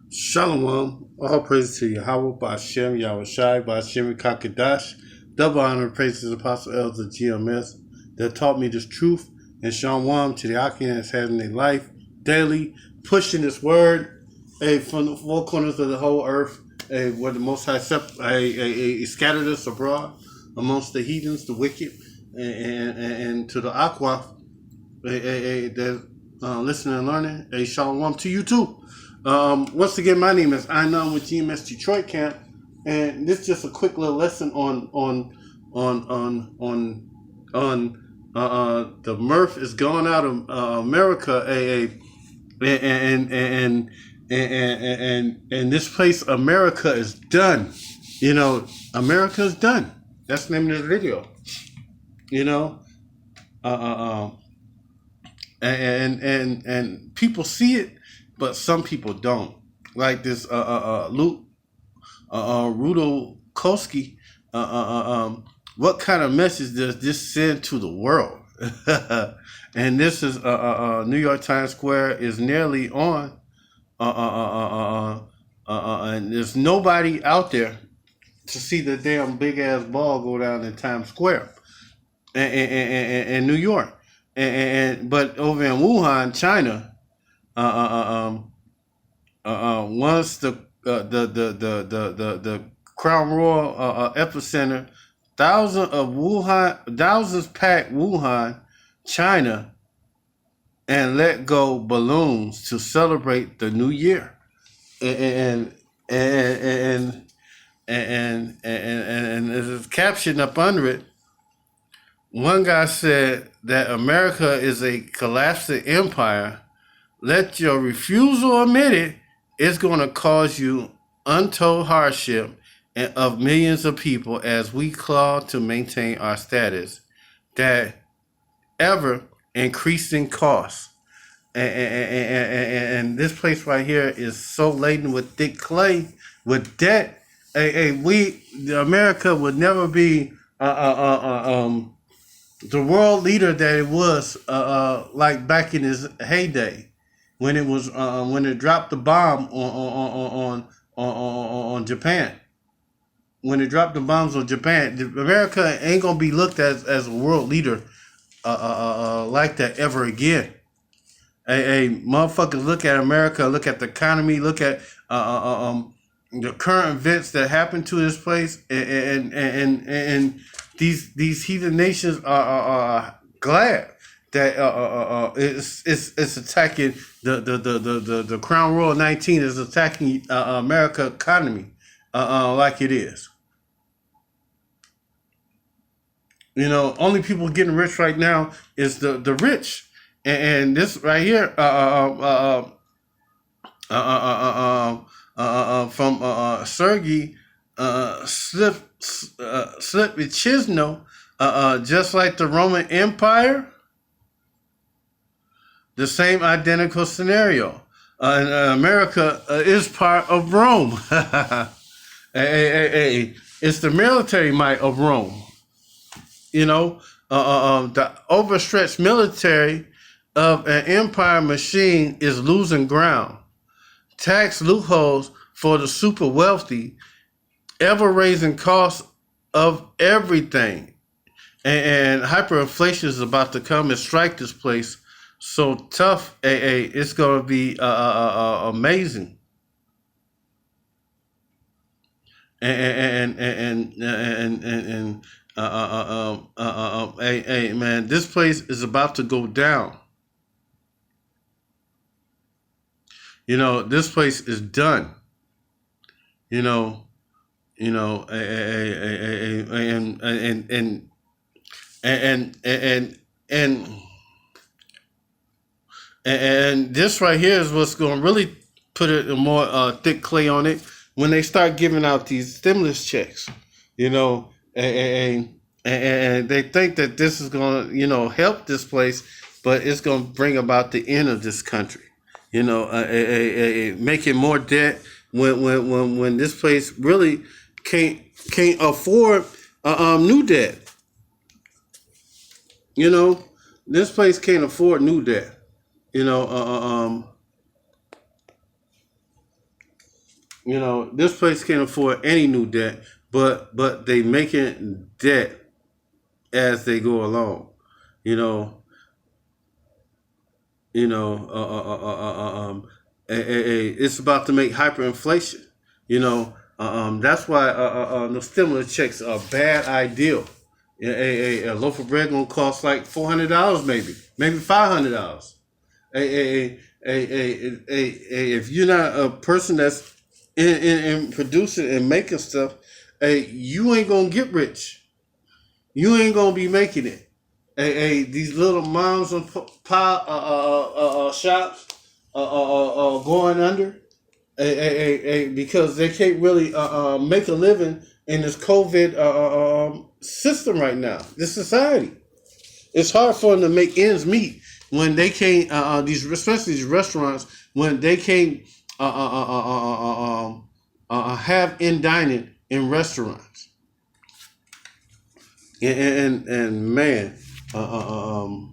Shalom, all praise to Yahweh, Ba'ashem, Yahushai, Ba'ashem, Kakadash. Double honor and praise to the Apostle Elders of GMS that taught me this truth, and Shalom to the Akin that's having their life daily, pushing this word from the four corners of the whole earth, where the Most High scattered us abroad amongst the heathens, the wicked, and to the Aqua, that listening and learning. Shalom to you too. Once again, my name is Inon with GMS Detroit Camp, and this is just a quick little lesson on the mirth is going out of America, and this place America is done. You know, America is done. That's the name of the video. You know, and people see it, but some people don't. Like this Luke Rudolkowski. What kind of message does this send to the world? And this is New York Times Square is nearly on, and there's nobody out there to see the damn big ass ball go down in Times Square, in New York, but over in Wuhan, China. Once the Crown Royal epicenter, thousands packed Wuhan, China, and let go balloons to celebrate the new year, and there's a caption up under it. One guy said that America is a collapsing empire. Let your refusal admit it. It's going to cause you untold hardship of millions of people as we claw to maintain our status. That ever increasing costs. And this place right here is so laden with thick clay, with debt. America would never be the world leader that it was like back in its heyday. When it was when it dropped the bomb on Japan, when it dropped the bombs on Japan, America ain't gonna be looked at as a world leader like that ever again. Motherfuckers look at America, look at the economy, look at the current events that happen to this place, and these heathen nations are glad that it's attacking the Crown Royal 19 is attacking America economy like it is. You know, only people getting rich right now is the rich, and this right here from Sergei Slipichisno, just like the Roman Empire. The same identical scenario. And America is part of Rome. It's the military might of Rome. You know, the overstretched military of an empire machine is losing ground. Tax loopholes for the super wealthy, ever raising costs of everything. And hyperinflation is about to come and strike this place so tough. It's gonna be amazing. Man, this place is about to go down. You know, this place is done. You know, and this right here is what's going to really put a more thick clay on it when they start giving out these stimulus checks. You know, and they think that this is going to, you know, help this place, but it's going to bring about the end of this country. You know, making more debt when this place really can't afford new debt. You know, this place can't afford new debt. You know, You know, this place can't afford any new debt, but they making debt as they go along. You know, you know, it's about to make hyperinflation. You know, that's why the stimulus checks are a bad idea. A loaf of bread gonna cost like $400, maybe $500. If you're not a person that's in producing and making stuff, you ain't gonna get rich. You ain't gonna be making it. These little moms and pop shops going under. Because they can't really make a living in this COVID system right now. This society, it's hard for them to make ends meet when they can't. Especially these restaurants, when they can't have in dining in restaurants. And man, uh, uh, um,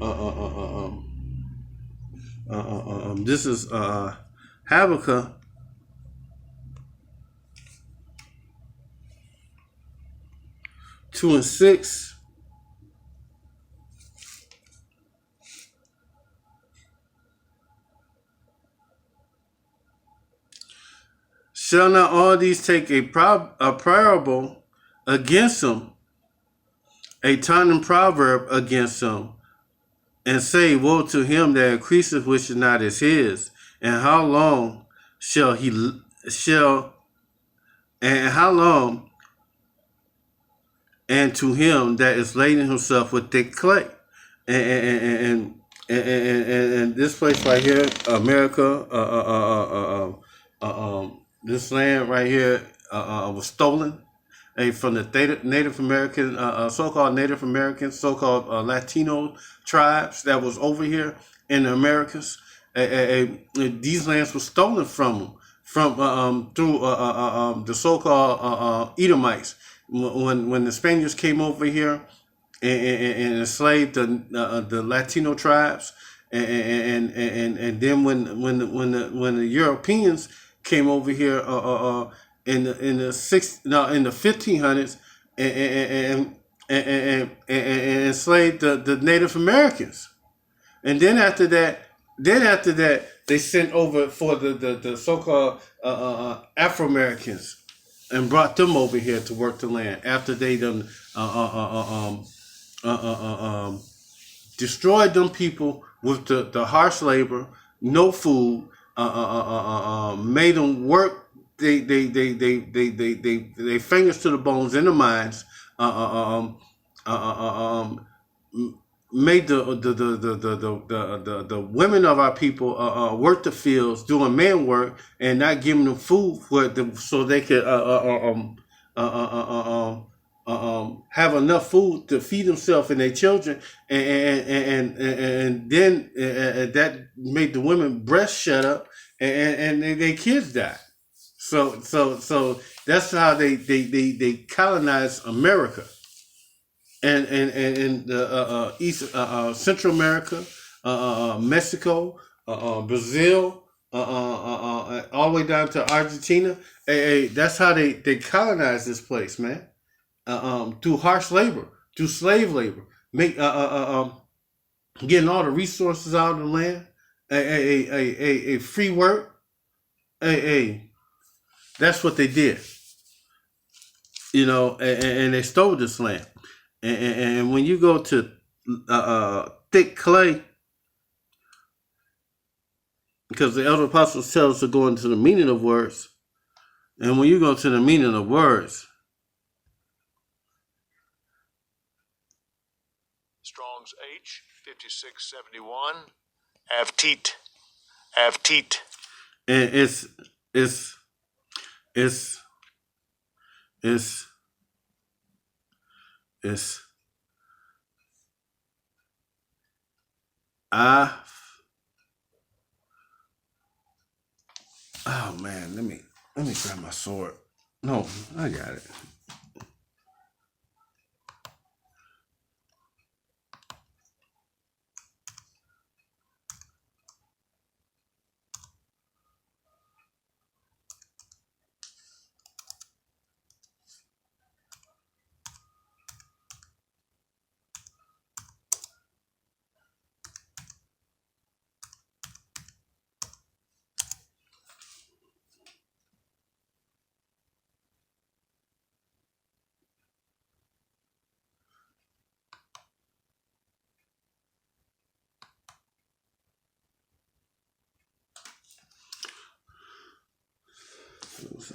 uh, uh, uh, um, this is Habakkuk 2:6. Shall not all these take a parable against them, a taunting proverb against them, and say, woe to him that increaseth which is not as his, and how long shall and how long, and to him that is laden himself with thick clay. And this place right here, America, this land right here was stolen from the Native American, so-called Native Americans, so-called Latino tribes that was over here in the Americas. These lands were stolen from them through the so-called Edomites when the Spaniards came over here and enslaved the Latino tribes, and then when the Europeans came over here in the 1500s and enslaved the Native Americans, and then after that they sent over for the so-called Afro Americans and brought them over here to work the land after they done destroyed them people with the harsh labor, no food, made them work they fingers to the bones in the mines, made the women of our people work the fields doing man work and not giving them food so they could have enough food to feed themselves and their children, and then that made the women breasts shut up and their kids died. So that's how they colonized America and East Central America, Mexico, Brazil, all the way down to Argentina. That's how they colonized this place, man. Through harsh labor, through slave labor, getting all the resources out of the land, a free work, that's what they did, you know, and they stole this land. And when you go to thick clay, because the elder apostles tell us to go into the meaning of words, and when you go to the meaning of words, Strong's H 5671 Avteet. and it's oh man, let me grab my sword. No, I got it.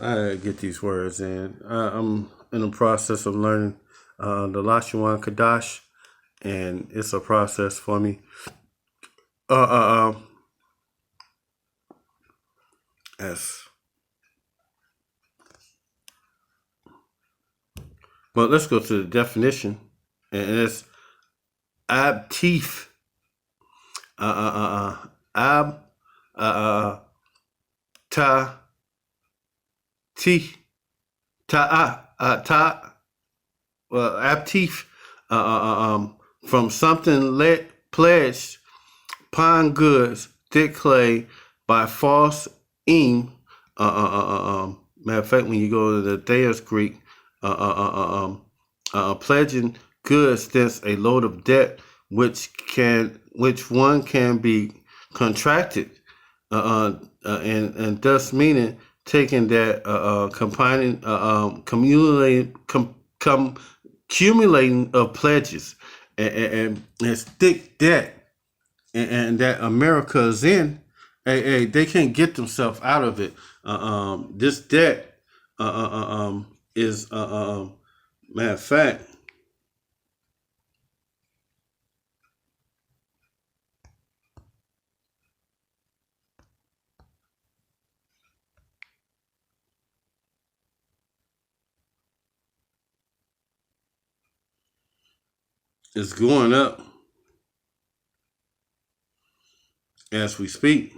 I gotta get these words in. I'm in the process of learning the Lashawan Kadash, and it's a process for me. Uh, uh, uh, yes. But let's go to the definition, and it's abtif. Ab, ta, ti, ta. Well, abtif. From something pledged upon goods, thick clay by false eam. Matter of fact, when you go to the Thayer's Greek, pledging goods thence a load of debt which one can be contracted, and thus meaning taking that combining accumulating of pledges and it's thick debt and that America is in. They can't get themselves out of it. This debt is matter of fact. It's going up as we speak.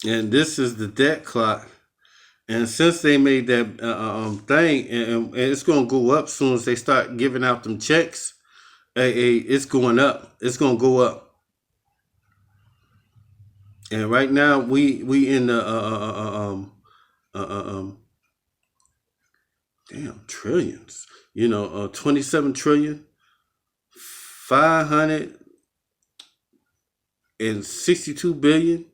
And this is the debt clock. And since they made that thing, and it's going to go up as soon as they start giving out them checks, it's going up. It's going to go up. And right now we in the damn trillions. 27 trillion, 562 billion,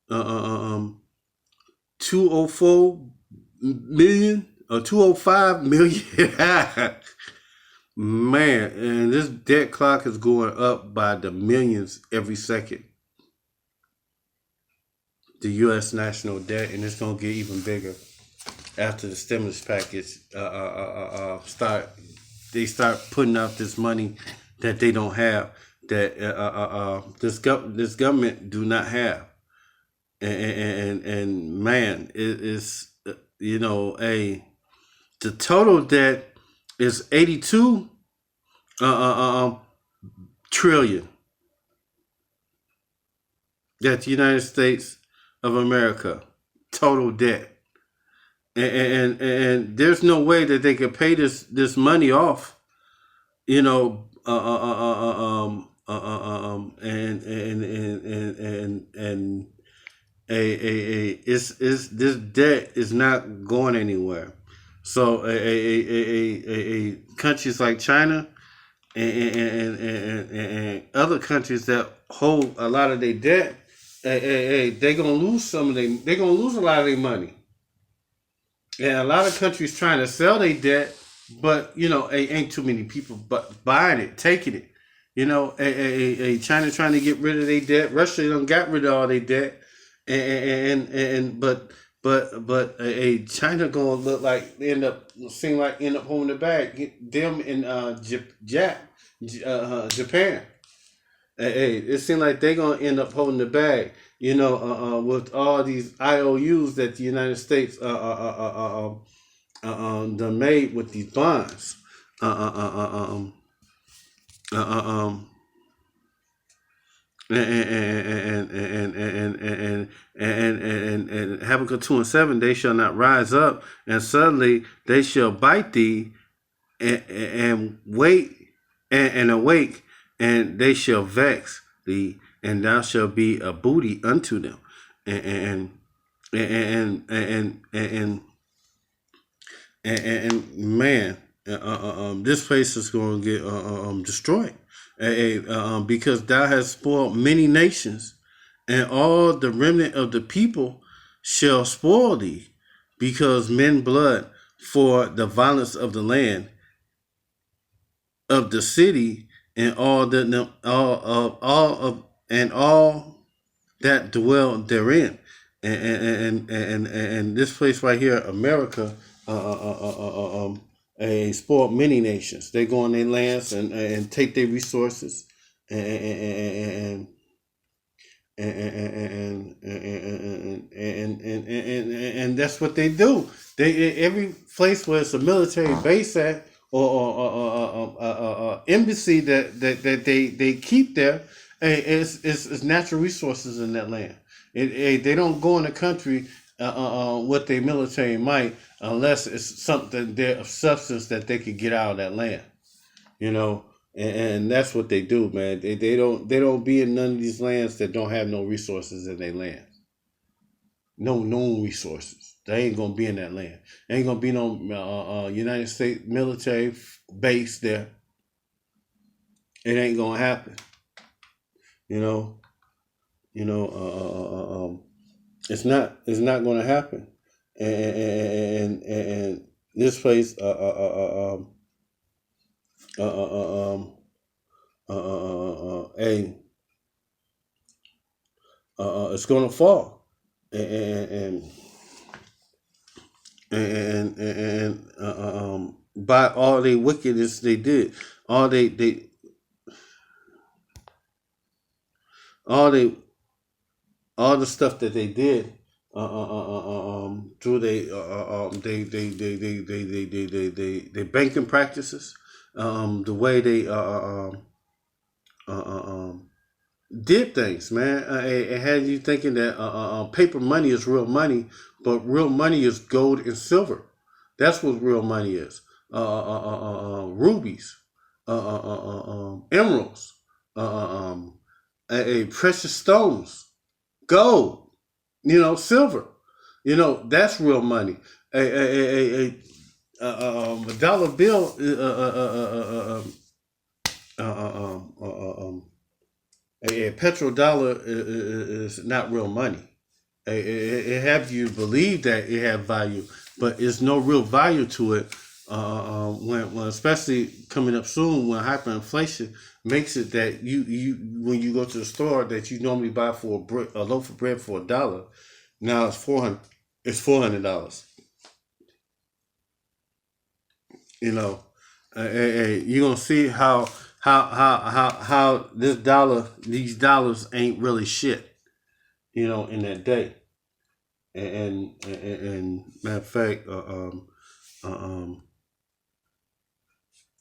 204 million or 205 million. Man, and this debt clock is going up by the millions every second. The U.S. national debt, and it's gonna get even bigger after the stimulus package start putting out this money that they don't have, that this government do not have, and man, it is the total debt is 82 trillion that the United States of America total debt, and there's no way that they could pay this money off, and it's this debt is not going anywhere. So countries like China and other countries that hold a lot of their debt, they're gonna lose they're gonna lose a lot of their money. And a lot of countries trying to sell their debt, but ain't too many people but buying it, taking it. China trying to get rid of their debt. Russia done got rid of all their debt, but China gonna look like end up holding the bag. Them in Japan. It seems like they're gonna end up holding the bag. With all these IOUs that the United States done made with these bonds. And Habakkuk 2:7, they shall not rise up, and suddenly they shall bite thee, and wait and awake, and they shall vex thee, and thou shalt be a booty unto them, and man, this place is going to get destroyed, because thou hast spoiled many nations, and all the remnant of the people shall spoil thee, because men blood for the violence of the land, of the city, and all that dwell therein. And this place right here, America, spoiled many nations. They go on their lands and take their resources and and that's what they do. They every place where it's a military base at or embassy that they keep there, is natural resources in that land. They don't go in the country with their military might unless it's something there of substance that they could get out of that land. You know, and that's what they do, man. They don't be in none of these lands that don't have no resources in their land. No known resources. They ain't gonna be in that land. Ain't gonna be no United States military base there. It ain't gonna happen. You know. It's not gonna happen. And this place it's gonna fall, and by all the wickedness they did, all they all they all the stuff that they did, through they banking practices, the way they did things, man. It had you thinking that paper money is real money, but real money is gold and silver. That's what real money is. Rubies, emeralds, precious stones, gold, silver. That's real money. A dollar bill, a petrodollar is not real money. It have you believe that it have value, but there's no real value to it. When especially coming up soon, when hyperinflation makes it that you when you go to the store that you normally buy for a loaf of bread for $1, now it's $400. It's $400. You're gonna see how these dollars ain't really shit. In that day, and matter of fact,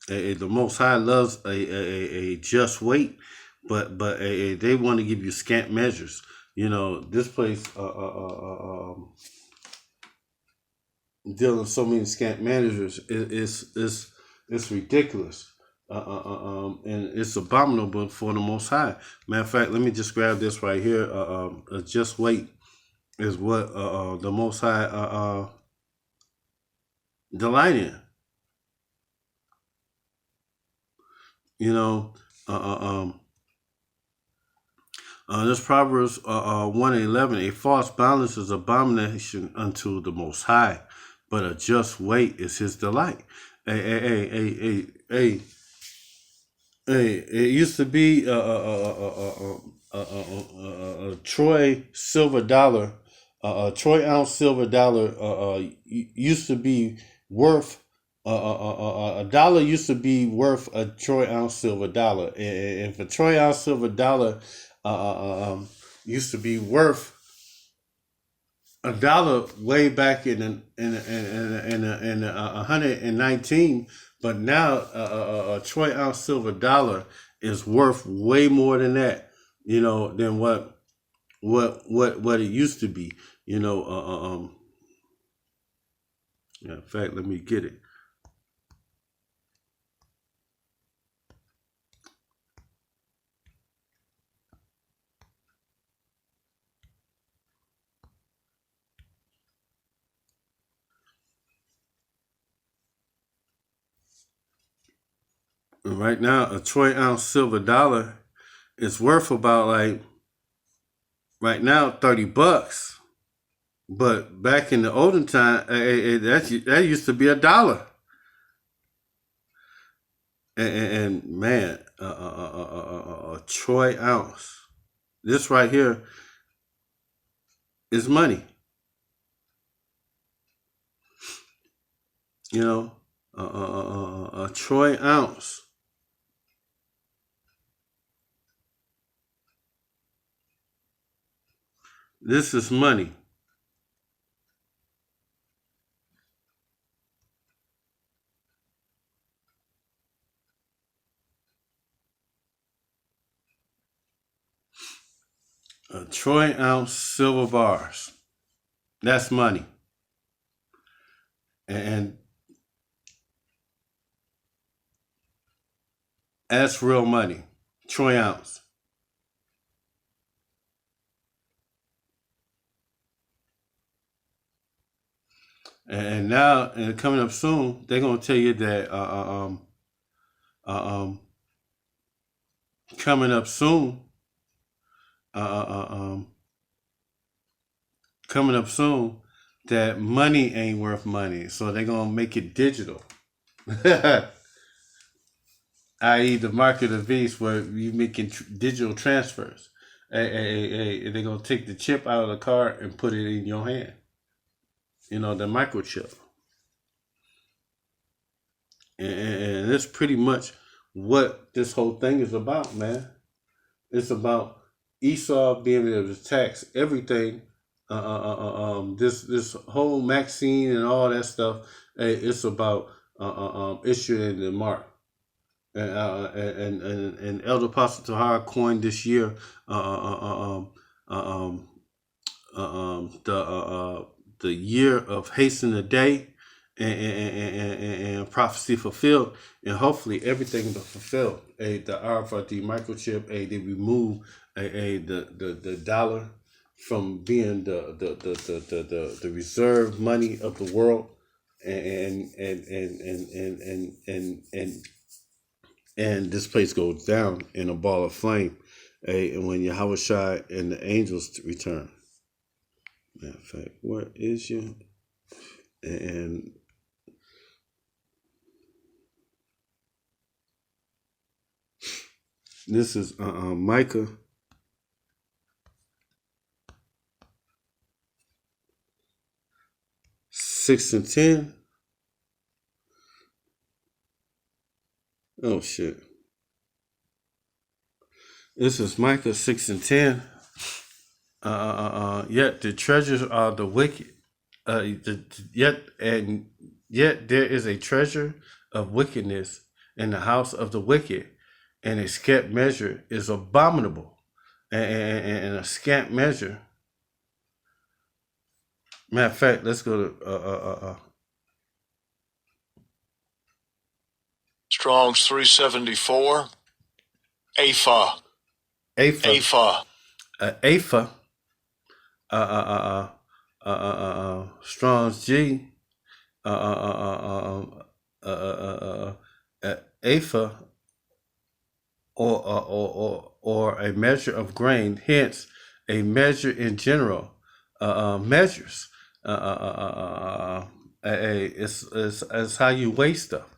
the Most High loves a just weight, but they want to give you scant measures. This place dealing so many scant measures is ridiculous. And it's abominable for the Most High. Matter of fact, let me just grab this right here. Just wait is what the Most High delight in. This Proverbs 1:11. A false balance is abomination unto the Most High, but a just weight is His delight. Hey, it used to be a troy silver dollar, a troy ounce silver dollar used to be worth a dollar used to be worth a troy ounce silver dollar. And if a troy ounce silver dollar used to be worth $1 way back in 119, but now a troy ounce silver dollar is worth way more than that, than what it used to be. In fact, let me get it. Right now, a troy ounce silver dollar is worth about, like, right now, $30. But back in the olden time, that used to be $1. And man, a troy ounce. This right here is money. You know, a troy ounce. This is money. A troy ounce silver bars. That's money. And that's real money. Troy ounce. And now, and coming up soon, they're gonna tell you that coming up soon, uh, uh, uh, um, coming up soon, that money ain't worth money, so they're gonna make it digital. I.e., the market of the beast, where you making digital transfers. They're gonna take the chip out of the car and put it in your hand. You know, the microchip. And that's pretty much what this whole thing is about, man. It's about Esau being able to tax everything. This whole Maxine and all that stuff. It's about issuing the mark. And Elder Apostle Tahar coined this year the year of hasten the day and prophecy fulfilled, and hopefully everything will fulfill. The RFID microchip. They remove the dollar from being the reserve money of the world, and this place goes down in a ball of flame. And when Yahweh Shai and the angels return. Matter of fact, where is you? And this is Micah 6:10. Oh shit! This is Micah 6:10. Yet the treasures are the wicked. Yet there is a treasure of wickedness in the house of the wicked, and a scant measure is abominable, and a scant measure. Matter of fact, let's go to Strong's 374. Apha. Apha. Apha. Strong's G. Apha, or a measure of grain. Hence, a measure in general. Measures. It's how you weigh stuff.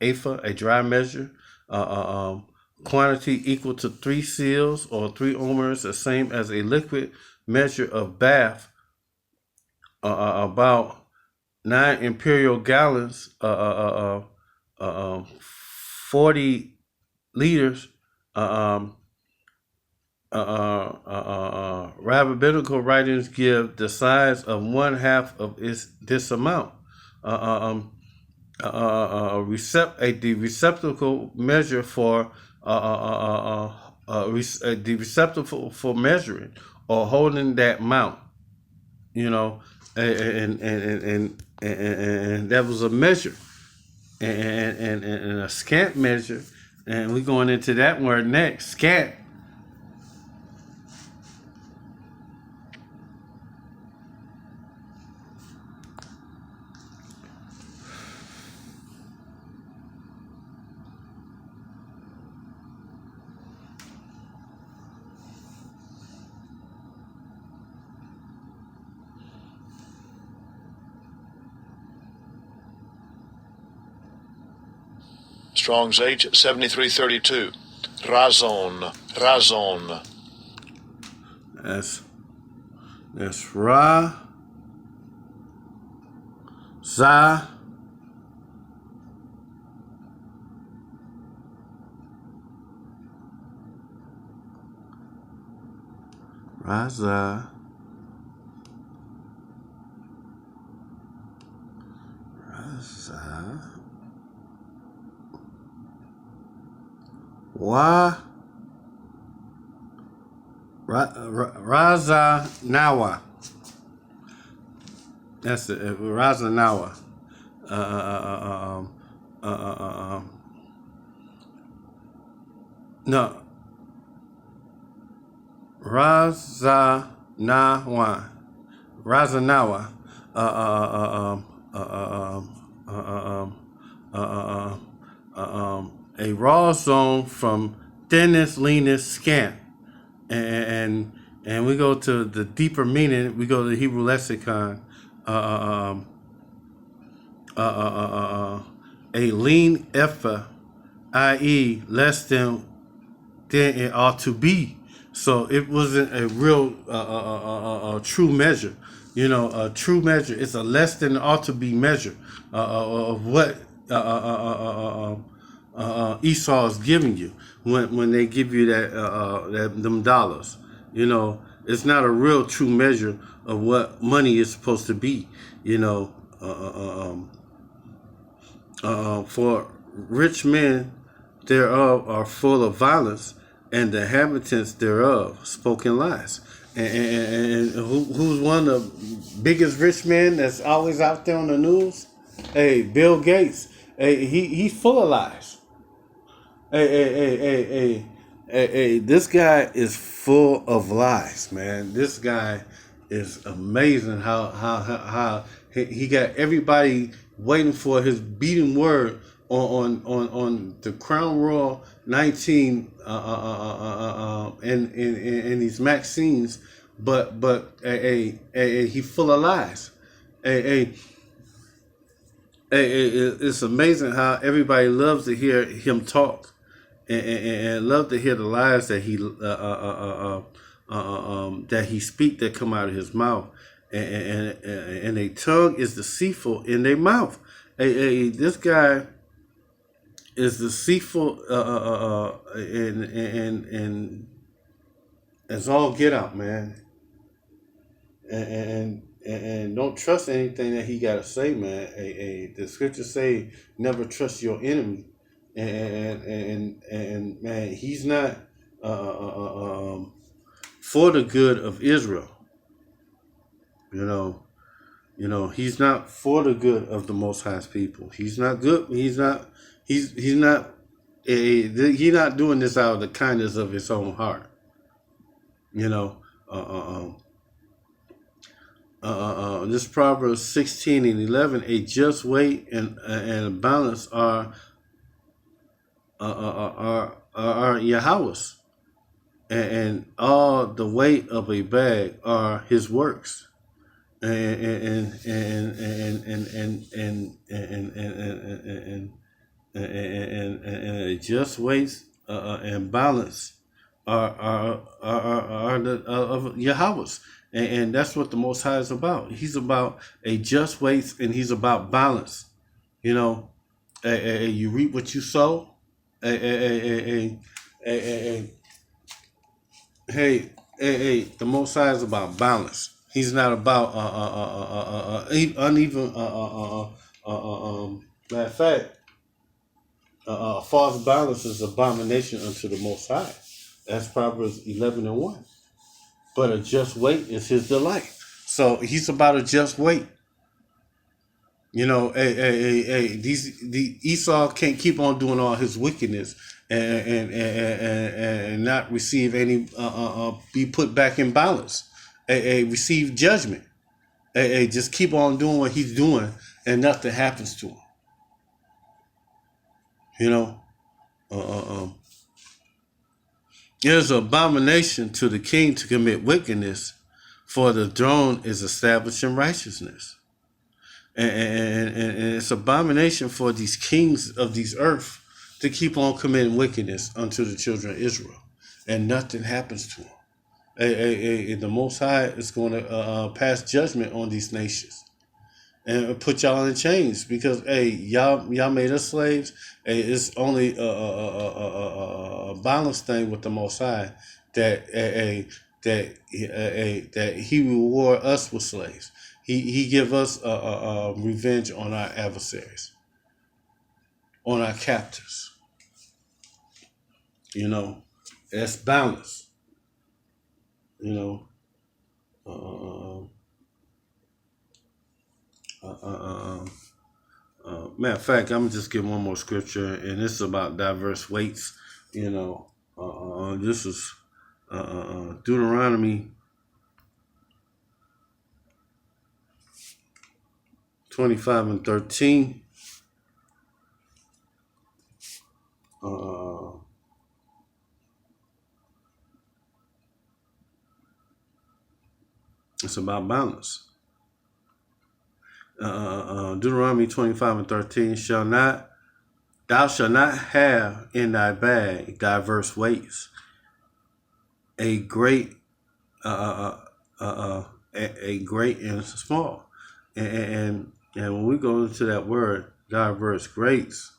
Apha, a dry measure. Quantity equal to 3 seals or 3 omers, the same as a liquid measure of bath. About 9 imperial gallons. 40 liters. Rabbinical writings give the size of 1/2 of this amount. The receptacle measure for the receptacle for measuring or holding that amount. You know, and that was a measure, and a scant measure, and we're going into that word next. Scant. Strong's H 7332. Razon. Razon. That's Ra, Za, Raza, Raza, Wa, Raza Nawa. That's it. Raza Nawa. No. Razanawa. Razanawa. A raw zone from thinnest, leanest, scant. And we go to the deeper meaning. We go to the Hebrew lexicon. A lean ephah, i.e., less than it ought to be. So it wasn't a real true measure. You know, a true measure is a less than it ought to be measure of what Esau is giving you when they give you them dollars. You know, it's not a real true measure of what money is supposed to be. You know, for rich men thereof are full of violence, and the inhabitants thereof spoken lies. And who's one of the biggest rich men that's always out there on the news? Hey, Bill Gates. Hey, he's full of lies. Hey, this guy is full of lies, man. This guy is amazing how he got everybody waiting for his beating word on the Crown Royal 19 and these Maxines, but he full of lies. It's amazing how everybody loves to hear him talk and love to hear the lies that he speak that come out of his mouth, and a tongue is deceitful in their mouth. This guy is deceitful and it's all get out, man. And don't trust anything that he gotta say, man. The scriptures say never trust your enemy, and man, he's not for the good of Israel. You know, he's not for the good of the Most High's people. He's not good. He's not doing this out of the kindness of his own heart. You know, this Proverbs 16:11, a just weight and a balance are Yahweh's, and all the weight of a bag are his works, and just weights and balance are the of Yahweh's, and that's what the Most High is about. He's about a just weights, and he's about balance. You know, you reap what you sow. Hey, the Most High is about balance. He's not about uneven. Matter of fact, false balance is abomination unto the Most High. That's Proverbs 11:1. But a just weight is his delight. So he's about a just weight. You know, the Esau can't keep on doing all his wickedness and not receive any be put back in balance. Receive judgment. Just keep on doing what he's doing and nothing happens to him. You know, it is an abomination to the king to commit wickedness, for the throne is establishing righteousness. And it's abomination for these kings of these earth to keep on committing wickedness unto the children of Israel, and nothing happens to them. The Most High is going to pass judgment on these nations and put y'all in chains because y'all made us slaves. Hey, it's only a balanced thing with the Most High that He reward us with slaves. He give us revenge on our adversaries, on our captors. You know, that's balance. You know. Matter of fact, I'm gonna just give one more scripture, and this is about diverse weights. You know, this is Deuteronomy 25 and 13. It's about balance. Deuteronomy 25 and 13 thou shalt not have in thy bag diverse weights, a great a great and small, and when we go into that word diverse weights,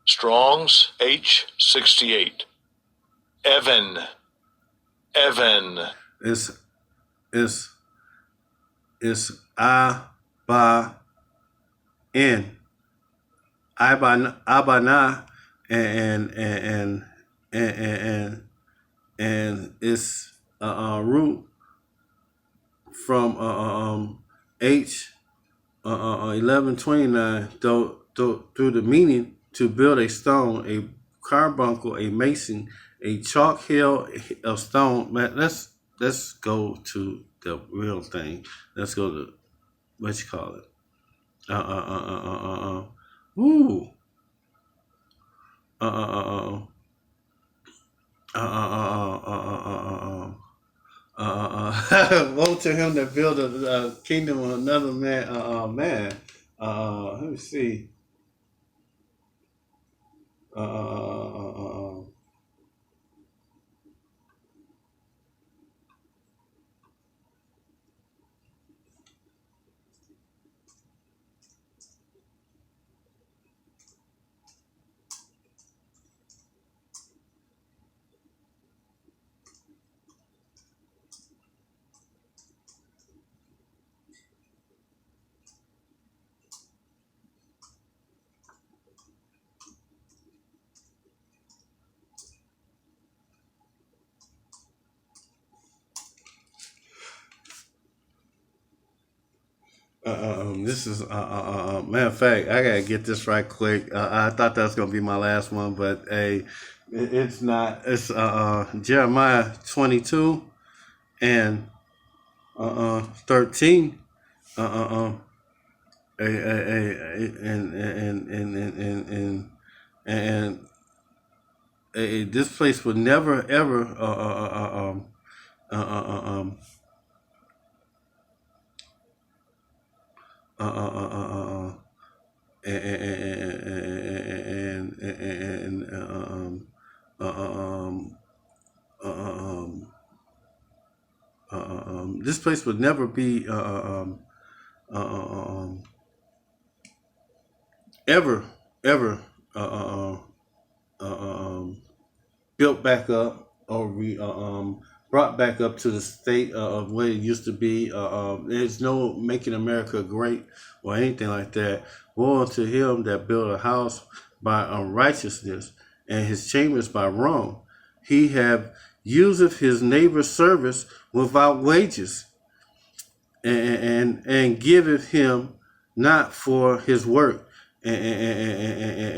Strong's H68. Evan. it's I by N. Abana and it's root from H 1129 through the meaning to build a stone, a carbuncle, a mason, a chalk hill of stone. Man, let's go to the real thing. Let's go to what you call it. Woo. Woe to him that build a kingdom of another man. Let me see. This is matter of fact, I gotta get this right quick. I thought that was gonna be my last one, but it's not. It's Jeremiah 22 and 13. Uh, uh, um, and this place would never ever uh, uh, um, uh, uh, uh, uh, uh, and this place would never be ever built back up or brought back up to the state of what it used to be. There's no making America great or anything like that. Woe unto him that built a house by unrighteousness and his chambers by wrong. He have useth his neighbor's service without wages, and giveth him not for his work, and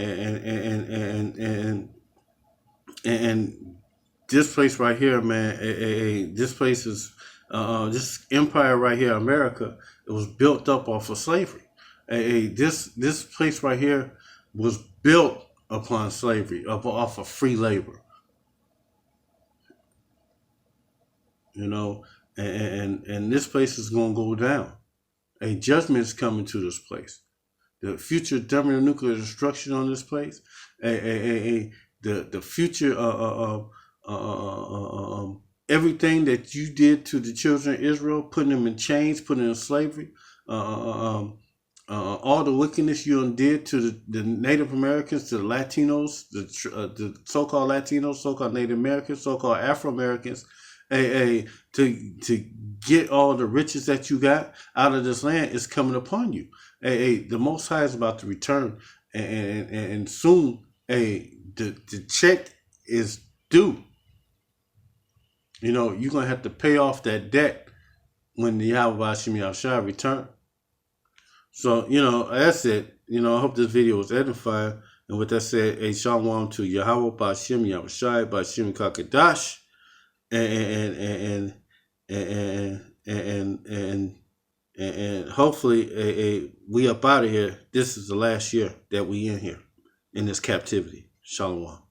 this place right here, man, this place is this empire right here, America. It was built up off of slavery. This place right here was built upon slavery, off of free labor. You know, and this place is going to go down. A judgment is coming to this place. The future thermonuclear destruction on this place. The future everything that you did to the children of Israel, putting them in chains, putting them in slavery, all the wickedness you did to the Native Americans, to the Latinos, the so-called Latinos, so-called Native Americans, so-called Afro-Americans, to get all the riches that you got out of this land is coming upon you. The Most High is about to return, and soon, the check is due. You know, you're going to have to pay off that debt when the Yahweh Hashem Yahushua return. So, you know, that's it. You know, I hope this video was edifying. And with that said, a shalom to Yahweh Hashem Yahushua Hashem Kakadash, and hopefully we up out of here. This is the last year that we in here in this captivity. Shalom.